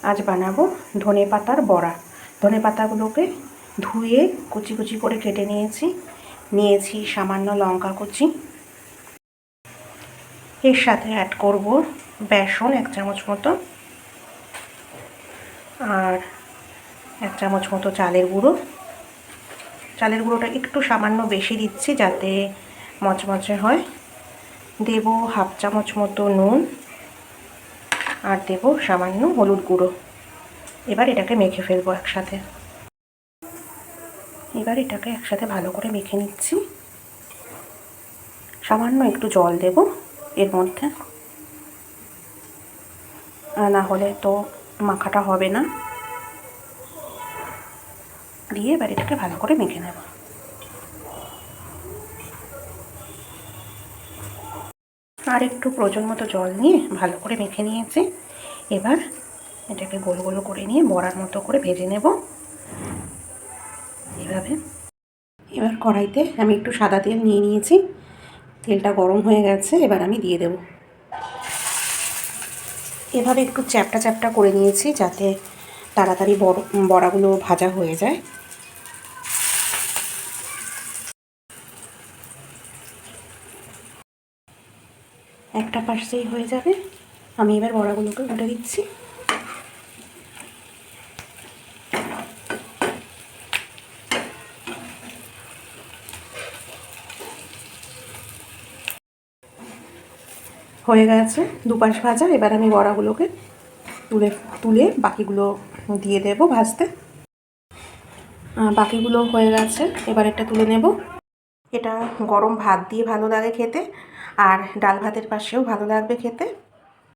আজ বানাবো ধনেপাতার বড়া। ধনেপাতাগুলোকে ধুয়ে কুচি কুচি করে কেটে নিয়েছি সামান্য লঙ্কা কুচি। এর সাথে অ্যাড করব বেসন 1 চামচ মতো, আর 1 চামচ মতো চালের গুঁড়ো। চালের গুঁড়োটা একটু সামান্য বেশি দিচ্ছি যাতে মচমচে হয়। দেব 1/2 চামচ মতো নুন, আর দেব সামান্য হলুদ গুঁড়ো। এবার এটাকে মেখে ফেলবো একসাথে। এবার এটাকে একসাথে ভালো করে মেখে নিচ্ছি। সামান্য একটু জল দেব এর মধ্যে, না হলে তো মাখাটা হবে না। দিয়ে এবার এটাকে ভালো করে মেখে নেব। আর একটু প্রয়োজন মতো জল নিয়ে ভালো করে মেখে নিয়েছি। এবার এটাকে গোল গোল করে নিয়ে বড়ার মতো করে ভেজে নেব এভাবে। এবার কড়াইতে আমি একটু সাদা তেল নিয়েছি। তেলটা গরম হয়ে গেছে, এবার আমি দিয়ে দেব। এভাবে একটু চ্যাপটা চ্যাপটা করে নিয়েছি যাতে তাড়াতাড়ি বড়াগুলো ভাজা হয়ে যায়। একটা পাশেই হয়ে যাবে, আমি এবার বড়াগুলোকে উল্টে দিচ্ছি। হয়ে গেছে দুপাশ ভাজা। এবার আমি বড়াগুলোকে তুলে বাকিগুলো দিয়ে দেব ভাজতে। বাকিগুলো হয়ে গেছে, এবার এটা তুলে নেব। এটা গরম ভাত দিয়ে ভালো লাগে খেতে, আর ডাল ভাতের পাশেও ভালো লাগবে খেতে।